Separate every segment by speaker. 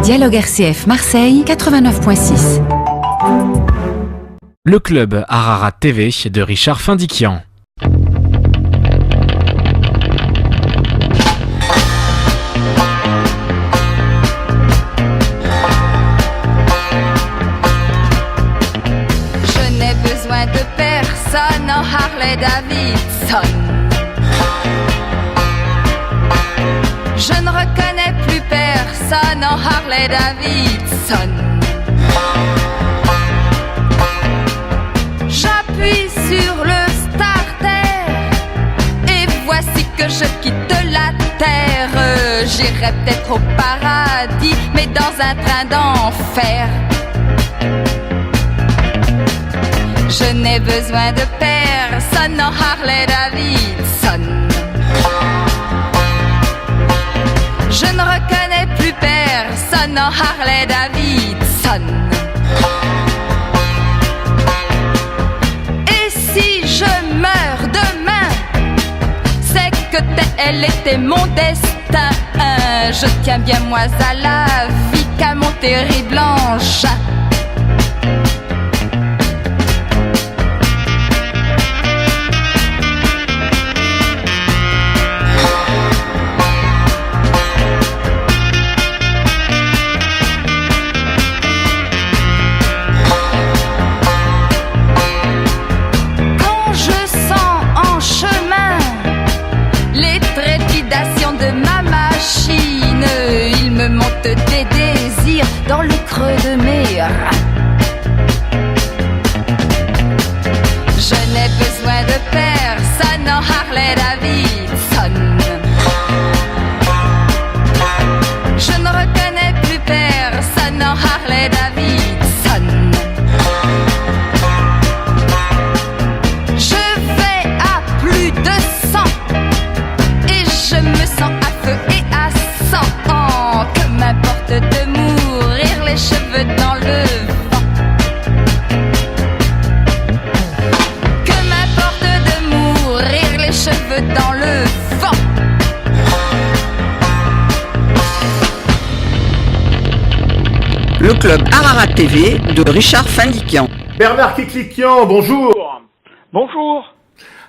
Speaker 1: Dialogue RCF Marseille 89.6.
Speaker 2: Le club Ararat TV de Richard Findiquian.
Speaker 3: Je n'ai besoin de personne en Harley Davidson. Je ne reconnais plus personne en Harley Davidson. J'appuie sur le starter et voici que je quitte la terre. J'irai peut-être au paradis, mais dans un train d'enfer. Je n'ai besoin de personne en Harley Davidson. Je ne reconnais plus personne en Harley Davidson. Et si je meurs demain, c'est que elle était mon destin. Je tiens bien moins à la vie qu'à mon terrible engin. Il me monte des désirs dans le creux de mes reins. Je n'ai besoin de personne en Harley Davidson. Je ne reconnais plus personne en Harley Davidson. Je vais à plus de 100 et je me sens à feu et à sang. Que m'importe de mourir les cheveux dans le vent. Que m'importe de mourir les cheveux dans le vent.
Speaker 4: Le club Ararat TV de Richard Findiquian.
Speaker 5: Bernard Kéklikian, bonjour.
Speaker 6: Bonjour.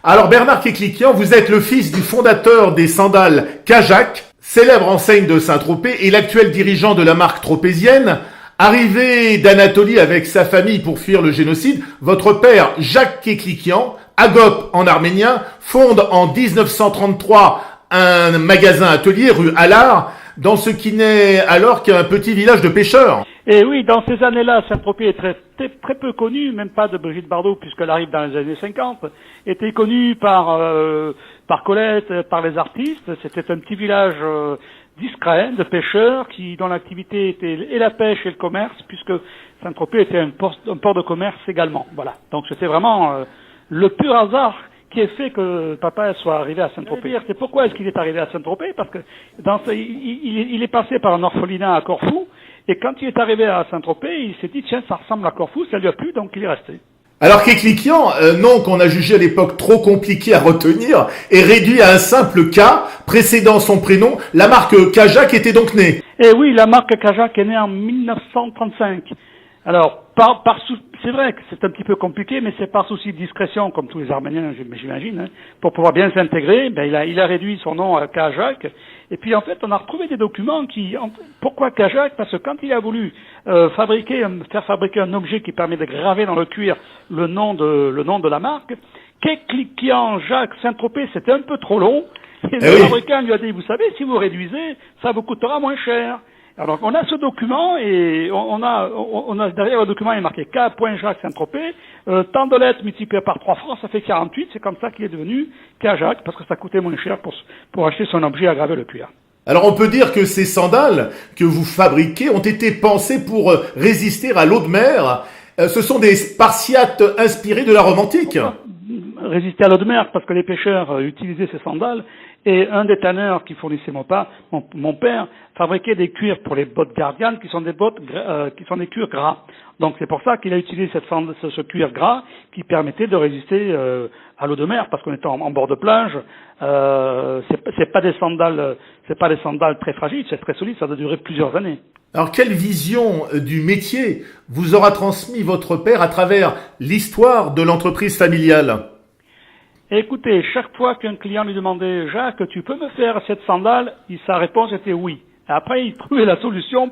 Speaker 5: Alors Bernard Kéklikian, vous êtes le fils du fondateur des sandales Kajak, célèbre enseigne de Saint-Tropez et l'actuel dirigeant de la marque tropézienne. Arrivé d'Anatolie avec sa famille pour fuir le génocide, votre père Jacques Kéklikian, Agop en arménien, fonde en 1933 un magasin atelier rue Allard, dans ce qui n'est alors qu'un petit village de pêcheurs.
Speaker 6: Et oui, dans ces années-là, Saint-Tropez est très peu connu, même pas de Brigitte Bardot, puisqu'elle arrive dans les années 50, était connue par Colette, par les artistes. C'était un petit village discret de pêcheurs dont l'activité était et la pêche et le commerce, puisque Saint-Tropez était un port de commerce également. Voilà. Donc c'était vraiment le pur hasard qui a fait que papa soit arrivé à Saint-Tropez. C'est pourquoi est-ce qu'il est arrivé à Saint-Tropez? Parce que il est passé par un orphelinat à Corfou, et quand il est arrivé à Saint-Tropez, il s'est dit tiens, ça ressemble à Corfou, ça lui a plu, donc il est resté.
Speaker 5: Alors Kéklikian, nom qu'on a jugé à l'époque trop compliqué à retenir, est réduit à un simple K, précédant son prénom. La marque Kajak était donc née.
Speaker 6: Eh oui, la marque Kajak est née en 1935. Alors, c'est vrai que c'est un petit peu compliqué, mais c'est par souci de discrétion, comme tous les Arméniens, j'imagine, hein, pour pouvoir bien s'intégrer. Il a réduit son nom à Kajak. Et puis, en fait, on a retrouvé des documents pourquoi Kajak? Parce que quand il a voulu faire fabriquer un objet qui permet de graver dans le cuir le nom de la marque, Kéklikian Jacques Saint-Tropez, c'était un peu trop long. Et le fabricant lui a dit, vous savez, si vous réduisez, ça vous coûtera moins cher. Alors, on a ce document et on a derrière le document, il est marqué K. Jacques Saint-Tropez, tant de lettres multipliées par 3 francs, ça fait 48, c'est comme ça qu'il est devenu Kajak, parce que ça coûtait moins cher pour acheter son objet à graver le cuir.
Speaker 5: Alors on peut dire que ces sandales que vous fabriquez ont été pensées pour résister à l'eau de mer. Ce sont des spartiates inspirés de la Rome antique.
Speaker 6: Résister à l'eau de mer, parce que les pêcheurs utilisaient ces sandales, Et un des tanneurs qui fournissait mon père fabriquait des cuirs pour les bottes Guardian qui sont des bottes qui sont des cuirs gras. Donc c'est pour ça qu'il a utilisé ce cuir gras qui permettait de résister à l'eau de mer, parce qu'on était en bord de plage. C'est pas des sandales très fragiles, c'est très solide, ça doit durer plusieurs années.
Speaker 5: Alors, quelle vision du métier vous aura transmis votre père à travers l'histoire de l'entreprise familiale?
Speaker 6: Écoutez, chaque fois qu'un client lui demandait « Jacques, tu peux me faire cette sandale ?» sa réponse était « oui ». Après, il trouvait la solution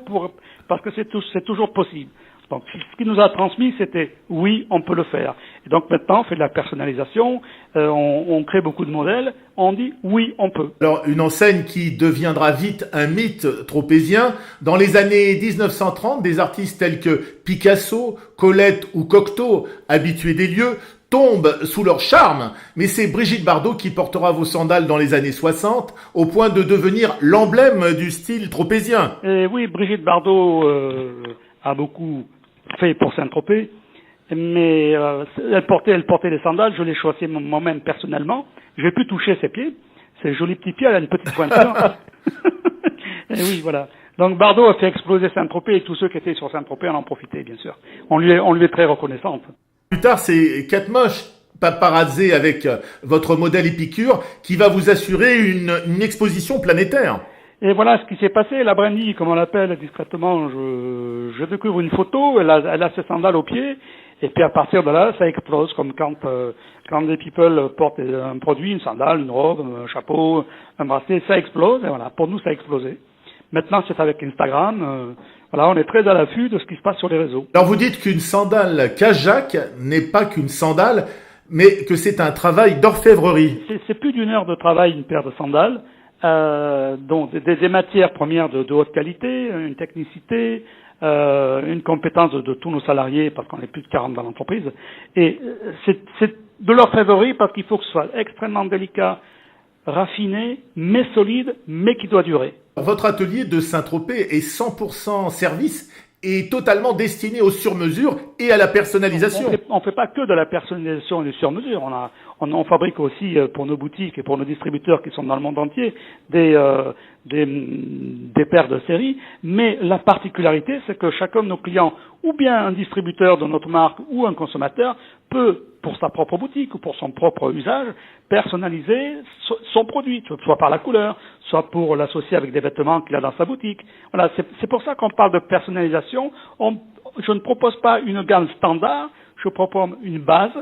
Speaker 6: parce que c'est toujours possible. Donc, ce qu'il nous a transmis, c'était « oui, on peut le faire ». Et donc maintenant, on fait de la personnalisation, on crée beaucoup de modèles, on dit « oui, on peut ».
Speaker 5: Alors, une enseigne qui deviendra vite un mythe tropézien. Dans les années 1930, des artistes tels que Picasso, Colette ou Cocteau, habitués des lieux, tombent sous leur charme, mais c'est Brigitte Bardot qui portera vos sandales dans les années 60, au point de devenir l'emblème du style tropézien.
Speaker 6: Et oui, Brigitte Bardot a beaucoup fait pour Saint-Tropez, mais elle portait des sandales, je les choisis moi-même personnellement, j'ai pu toucher ses pieds, ses jolis petits pieds, elle a une petite pointure. Et oui, voilà. Donc Bardot a fait exploser Saint-Tropez et tous ceux qui étaient sur Saint-Tropez en ont profité, bien sûr. On lui est très reconnaissante.
Speaker 5: Plus tard, c'est Catmoche, paparazzé avec votre modèle Épicure, qui va vous assurer une exposition planétaire.
Speaker 6: Et voilà ce qui s'est passé. La brindille, comme on l'appelle discrètement, je découvre une photo, elle a ses sandales aux pieds, et puis à partir de là, ça explose, comme quand des people portent un produit, une sandale, une robe, un chapeau, un bracelet, ça explose, et voilà, pour nous, ça a explosé. Maintenant, c'est avec Instagram. Voilà, on est très à l'affût de ce qui se passe sur les réseaux.
Speaker 5: Alors vous dites qu'une sandale Cajac n'est pas qu'une sandale, mais que c'est un travail d'orfèvrerie.
Speaker 6: C'est plus d'une heure de travail, une paire de sandales, dont des matières premières de haute qualité, une technicité, une compétence de tous nos salariés, parce qu'on est plus de 40 dans l'entreprise. Et c'est de l'orfèvrerie parce qu'il faut que ce soit extrêmement délicat, raffiné, mais solide, mais qui doit durer.
Speaker 5: Votre atelier de Saint-Tropez est 100% service et totalement destiné aux sur-mesures et à la personnalisation.
Speaker 6: On fait pas que de la personnalisation et du sur-mesure. On fabrique aussi pour nos boutiques et pour nos distributeurs qui sont dans le monde entier des paires de série. Mais la particularité, c'est que chacun de nos clients, ou bien un distributeur de notre marque ou un consommateur, peut, pour sa propre boutique ou pour son propre usage, personnaliser son produit, soit par la couleur, soit pour l'associer avec des vêtements qu'il a dans sa boutique. Voilà, c'est pour ça qu'on parle de personnalisation. Je ne propose pas une gamme standard, je propose une base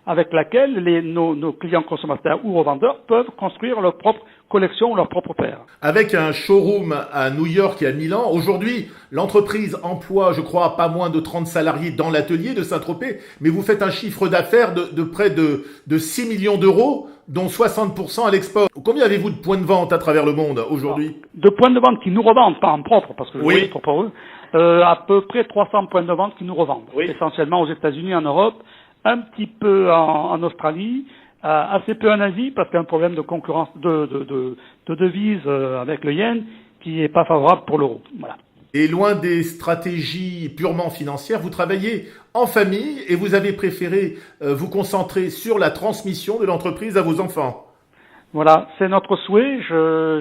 Speaker 6: avec laquelle nos clients consommateurs ou revendeurs peuvent construire leur propre collection, leur propre paire.
Speaker 5: Avec un showroom à New York et à Milan, aujourd'hui, l'entreprise emploie, je crois, pas moins de 30 salariés dans l'atelier de Saint-Tropez, mais vous faites un chiffre d'affaires de près de 6 millions d'euros, dont 60% à l'export. Combien avez-vous de points de vente à travers le monde aujourd'hui?
Speaker 6: De points de vente qui nous revendent, pas en propre, parce que je
Speaker 5: oui.
Speaker 6: Pour eux, à peu près 300 points de vente qui nous revendent, oui. Essentiellement aux États-Unis, en Europe, un petit peu en Australie, assez peu en Asie, parce qu'il y a un problème de concurrence de devises avec le yen qui est pas favorable pour l'euro. Voilà.
Speaker 5: Et loin des stratégies purement financières, vous travaillez en famille et vous avez préféré vous concentrer sur la transmission de l'entreprise à vos enfants.
Speaker 6: Voilà, c'est notre souhait.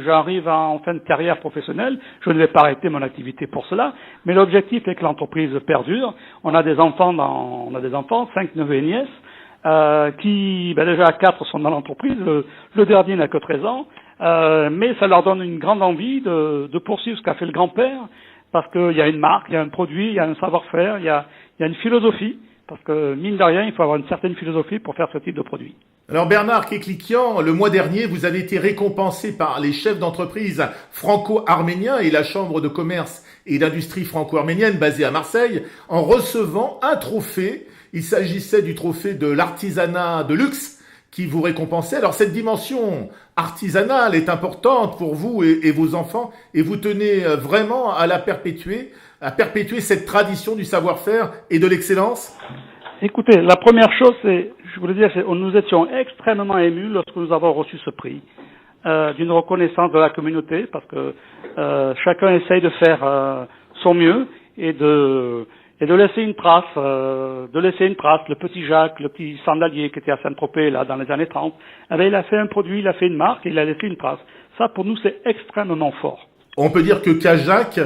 Speaker 6: J'arrive en fin de carrière professionnelle. Je ne vais pas arrêter mon activité pour cela, mais l'objectif est que l'entreprise perdure. On a des enfants, 5 neveux et nièces, qui déjà 4 sont dans l'entreprise. Le dernier n'a que 13 ans, mais ça leur donne une grande envie de poursuivre ce qu'a fait le grand-père, parce qu'il y a une marque, il y a un produit, il y a un savoir-faire, il y a une philosophie. Parce que, mine de rien, il faut avoir une certaine philosophie pour faire ce type de produit.
Speaker 5: Alors Bernard Keklikian, le mois dernier, vous avez été récompensé par les chefs d'entreprise franco-arméniens et la Chambre de commerce et d'industrie franco-arménienne basée à Marseille en recevant un trophée. Il s'agissait du trophée de l'artisanat de luxe qui vous récompensait. Alors cette dimension artisanale est importante pour vous et vos enfants et vous tenez vraiment à perpétuer cette tradition du savoir-faire et de l'excellence?
Speaker 6: Écoutez, la première chose, je voulais dire, nous étions extrêmement émus lorsque nous avons reçu ce prix, d'une reconnaissance de la communauté, parce que chacun essaye de faire son mieux et de et de laisser une trace. Le petit Jacques, le petit sandalier qui était à Saint-Tropez là dans les années 30, eh bien, il a fait un produit, il a fait une marque, et il a laissé une trace. Ça, pour nous, c'est extrêmement fort.
Speaker 5: On peut dire que Cajac,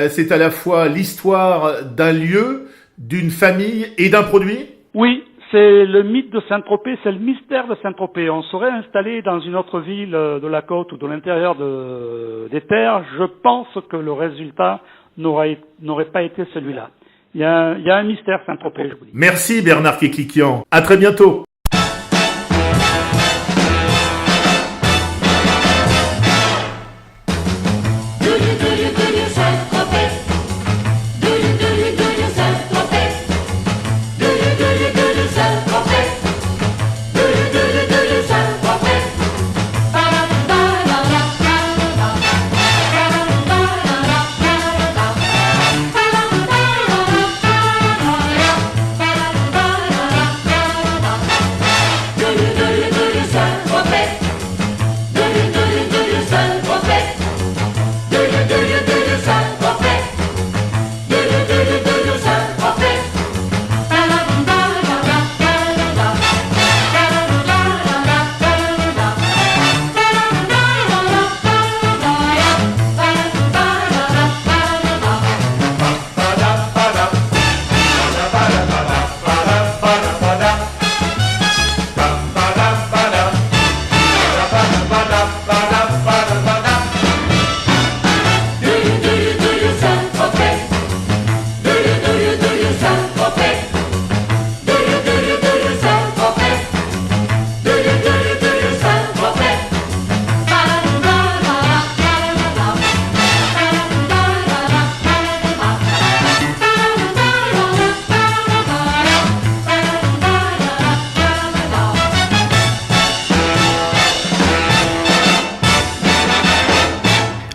Speaker 5: c'est à la fois l'histoire d'un lieu, d'une famille et d'un produit?
Speaker 6: Oui, c'est le mythe de Saint-Tropez, c'est le mystère de Saint-Tropez. On serait installé dans une autre ville de la côte ou de l'intérieur des terres. Je pense que le résultat n'aurait pas été celui-là. Il y a un mystère Saint-Tropez, je vous dis.
Speaker 5: Merci Bernard Kéklikian. À très bientôt.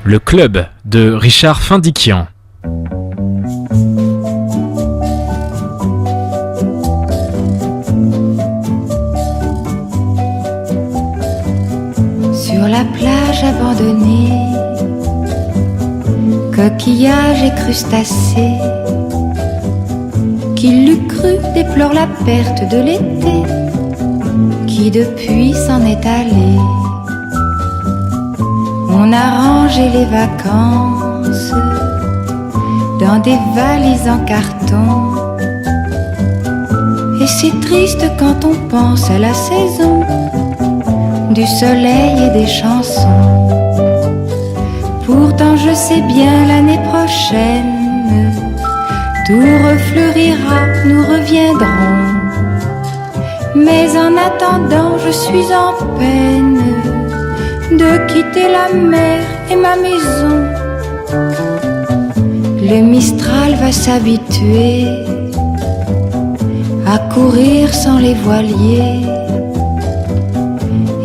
Speaker 2: Le club de Richard Findiquian.
Speaker 1: Sur la plage abandonnée, coquillages et crustacés, qui l'eût cru déplore la perte de l'été, qui depuis s'en est allé. On a rangé les vacances dans des valises en carton, et c'est triste quand on pense à la saison du soleil et des chansons. Pourtant je sais bien l'année prochaine tout refleurira, nous reviendrons. Mais en attendant je suis en peine de quitter la mer et ma maison. Le Mistral va s'habituer à courir sans les voiliers,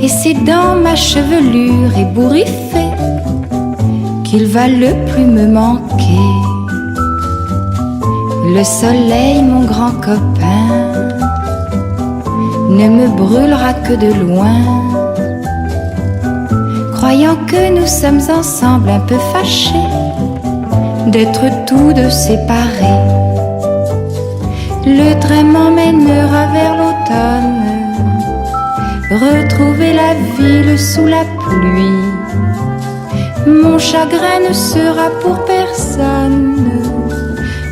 Speaker 1: et c'est dans ma chevelure ébouriffée qu'il va le plus me manquer. Le soleil, mon grand copain, ne me brûlera que de loin, croyant que nous sommes ensemble un peu fâchés d'être tous deux séparés. Le train m'emmènera vers l'automne, retrouver la ville sous la pluie. Mon chagrin ne sera pour personne,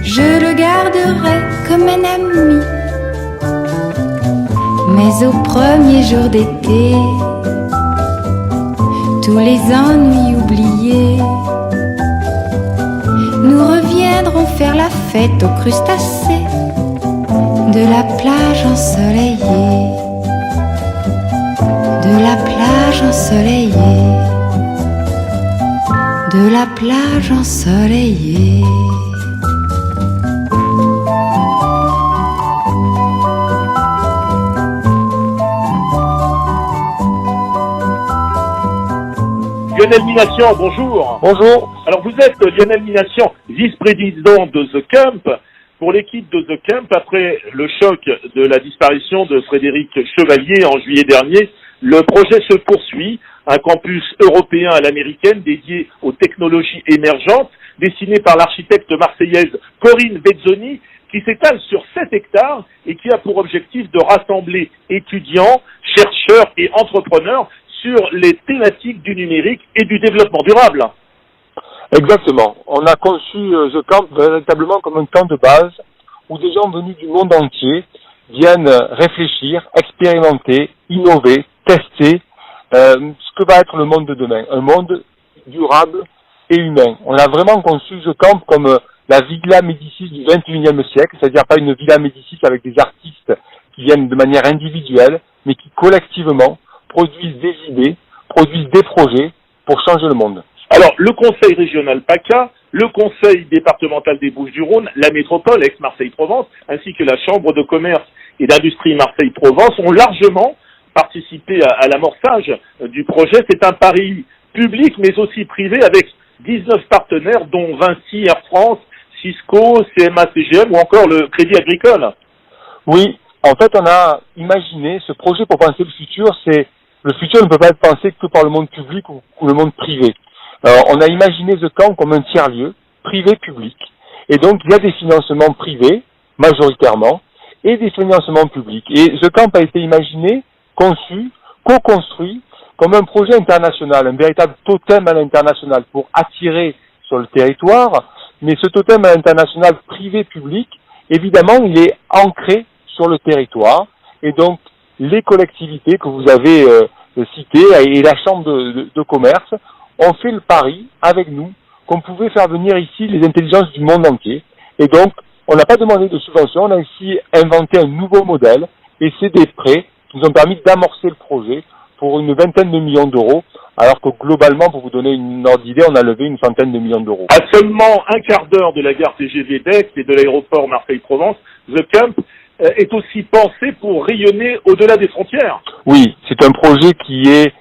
Speaker 1: je le garderai comme un ami. Mais au premier jour d'été, tous les ennuis oubliés, nous reviendrons faire la fête aux crustacés de la plage ensoleillée, de la plage ensoleillée, de la plage ensoleillée.
Speaker 7: Lionel Mination, bonjour. Bonjour. Alors vous êtes Lionel Mination, vice-président de The Camp. Pour l'équipe de The Camp, après le choc de la disparition de Frédéric Chevalier en juillet dernier, le projet se poursuit. Un campus européen à l'américaine dédié aux technologies émergentes, dessinée par l'architecte marseillaise Corinne Bezzoni, qui s'étale sur 7 hectares et qui a pour objectif de rassembler étudiants, chercheurs et entrepreneurs sur les thématiques du numérique et du développement durable.
Speaker 8: Exactement. On a conçu The Camp véritablement comme un camp de base où des gens venus du monde entier viennent réfléchir, expérimenter, innover, tester ce que va être le monde de demain. Un monde durable et humain. On a vraiment conçu The Camp comme la Villa Médicis du XXIe siècle, c'est-à-dire pas une Villa Médicis avec des artistes qui viennent de manière individuelle, mais qui collectivement produisent des idées, produisent des projets pour changer le monde.
Speaker 7: Alors, le conseil régional PACA, le conseil départemental des Bouches-du-Rhône, la métropole ex-Marseille-Provence, ainsi que la chambre de commerce et d'industrie Marseille-Provence ont largement participé à l'amorçage du projet. C'est un pari public, mais aussi privé, avec 19 partenaires, dont Vinci, Air France, Cisco, CMA, CGM ou encore le Crédit Agricole.
Speaker 8: Oui, en fait, on a imaginé ce projet pour penser le futur. Le futur ne peut pas être pensé que par le monde public ou le monde privé. On a imaginé The Camp comme un tiers-lieu, privé-public. Et donc, il y a des financements privés, majoritairement, et des financements publics. Et The Camp a été imaginé, conçu, co-construit comme un projet international, un véritable totem à l'international pour attirer sur le territoire. Mais ce totem à l'international privé-public, évidemment, il est ancré sur le territoire. Et donc, les collectivités que vous avez citées et la chambre de commerce ont fait le pari avec nous qu'on pouvait faire venir ici les intelligences du monde entier. Et donc, on n'a pas demandé de subvention, on a ici inventé un nouveau modèle et c'est des prêts qui nous ont permis d'amorcer le projet pour une vingtaine de millions d'euros, alors que globalement, pour vous donner une ordre d'idée, on a levé une centaine de millions d'euros.
Speaker 7: À seulement un quart d'heure de la gare TGV d'Aix et de l'aéroport Marseille-Provence, The Camp est aussi pensé pour rayonner au-delà des frontières.
Speaker 8: Oui, c'est un projet qui est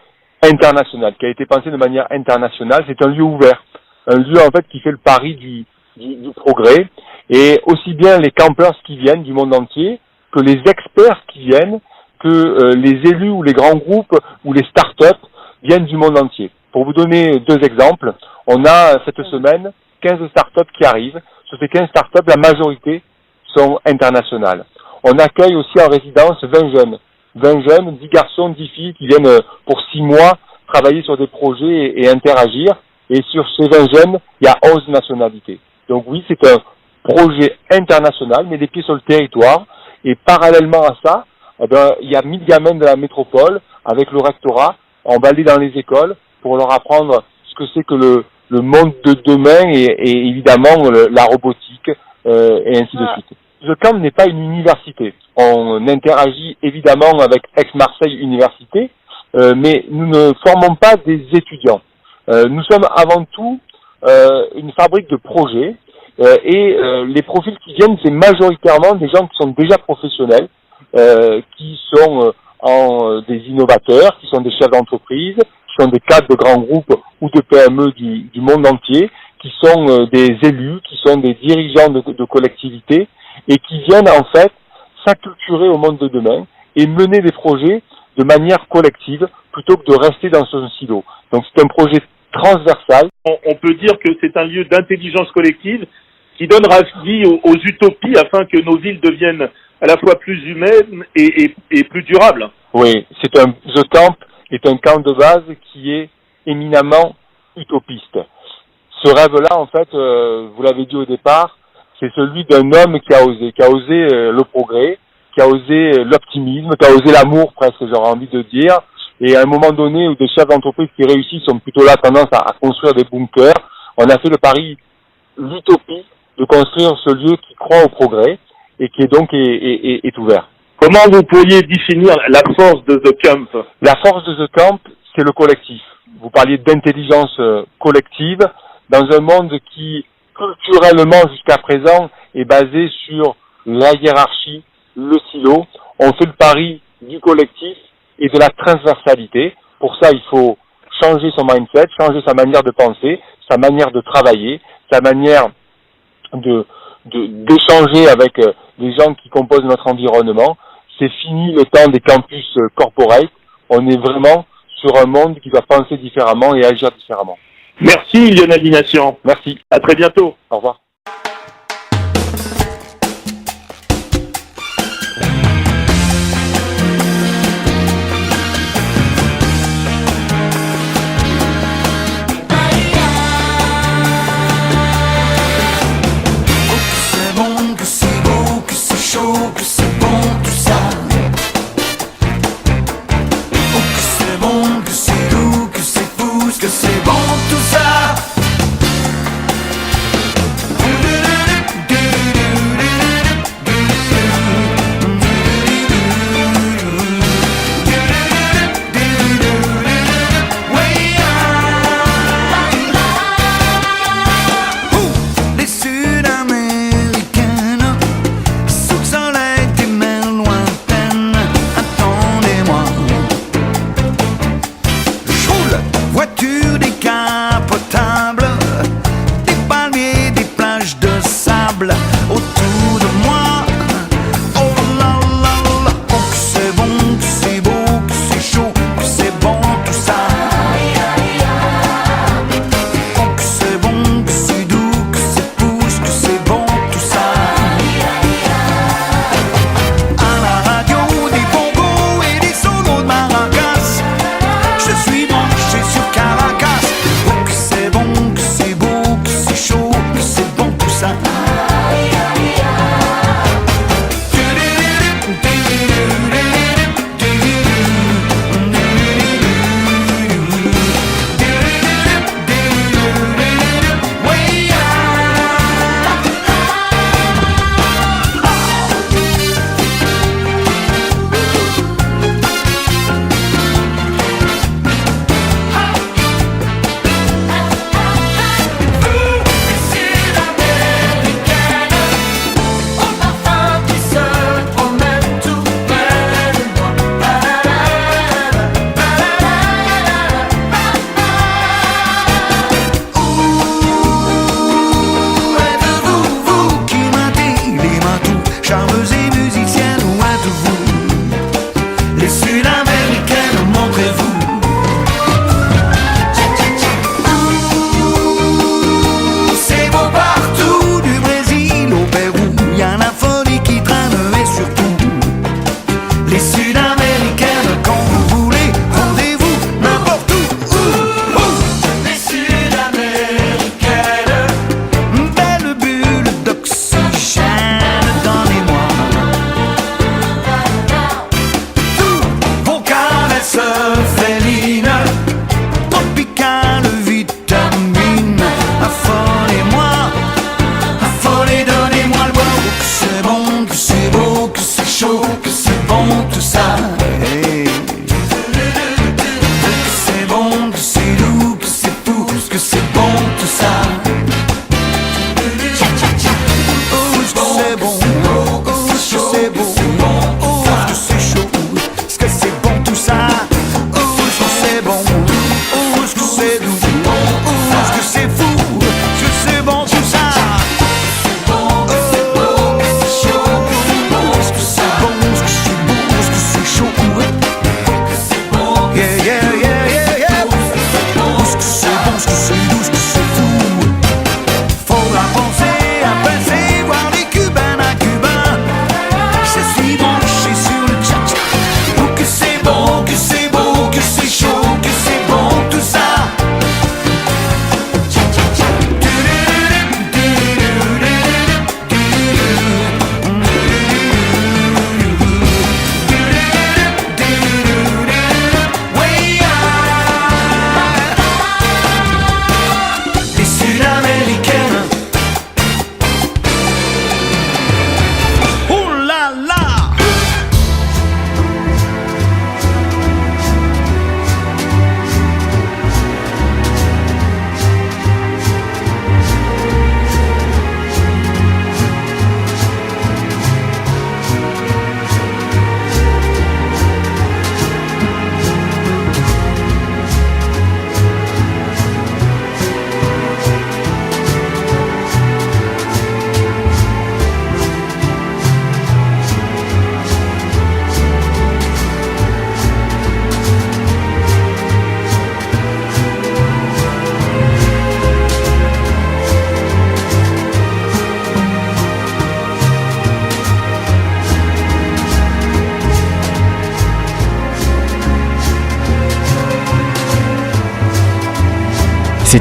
Speaker 8: international, qui a été pensé de manière internationale. C'est un lieu ouvert, un lieu en fait qui fait le pari du progrès, et aussi bien les campers qui viennent du monde entier que les experts qui viennent, que les élus ou les grands groupes ou les start-up viennent du monde entier. Pour vous donner 2 exemples, on a cette semaine 15 start-up qui arrivent. Sur ces 15 start-up, la majorité sont internationales. On accueille aussi en résidence 20 jeunes, 10 garçons, 10 filles qui viennent pour 6 mois travailler sur des projets et interagir. Et sur ces 20 jeunes, il y a 11 nationalités. Donc oui, c'est un projet international, mais des pieds sur le territoire. Et parallèlement à ça, il y a 1000 gamins de la métropole avec le rectorat. On va aller dans les écoles pour leur apprendre ce que c'est que le monde de demain et évidemment la robotique et ainsi de suite. The Camp n'est pas une université. On interagit évidemment avec Aix-Marseille Université, mais nous ne formons pas des étudiants. Nous sommes avant tout une fabrique de projets et les profils qui viennent, c'est majoritairement des gens qui sont déjà professionnels, qui sont des innovateurs, qui sont des chefs d'entreprise, qui sont des cadres de grands groupes ou de PME du monde entier, qui sont des élus, qui sont des dirigeants de collectivités, et qui viennent en fait s'acculturer au monde de demain et mener des projets de manière collective plutôt que de rester dans son silo. Donc c'est un projet transversal.
Speaker 7: On peut dire que c'est un lieu d'intelligence collective qui donnera vie aux utopies afin que nos villes deviennent à la fois plus humaines et plus durables.
Speaker 8: Oui, The Camp est un camp de base qui est éminemment utopiste. Ce rêve-là, en fait, vous l'avez dit au départ, c'est celui d'un homme qui a osé le progrès, qui a osé l'optimisme, qui a osé l'amour presque, j'aurais envie de dire. Et à un moment donné où des chefs d'entreprise qui réussissent sont plutôt là tendance à construire des bunkers, on a fait le pari, l'utopie, de construire ce lieu qui croit au progrès et qui est donc est ouvert.
Speaker 7: Comment vous pourriez définir la force de The Camp?
Speaker 8: La force de The Camp, c'est le collectif. Vous parliez d'intelligence collective dans un monde qui culturellement jusqu'à présent est basé sur la hiérarchie, le silo. On fait le pari du collectif et de la transversalité. Pour ça, il faut changer son mindset, changer sa manière de penser, sa manière de travailler, sa manière d'échanger avec les gens qui composent notre environnement. C'est fini le temps des campus corporate. On est vraiment sur un monde qui doit penser différemment et agir différemment.
Speaker 7: Merci Lionel Mination.
Speaker 8: Merci.
Speaker 7: À très bientôt.
Speaker 8: Au revoir.
Speaker 9: C'est bon, que c'est beau, que c'est chaud, que c'est bon tout ça. Oh que c'est bon, que c'est doux, que c'est fou, que c'est bon tout ça.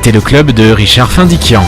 Speaker 2: C'était le club de Richard Findiquian.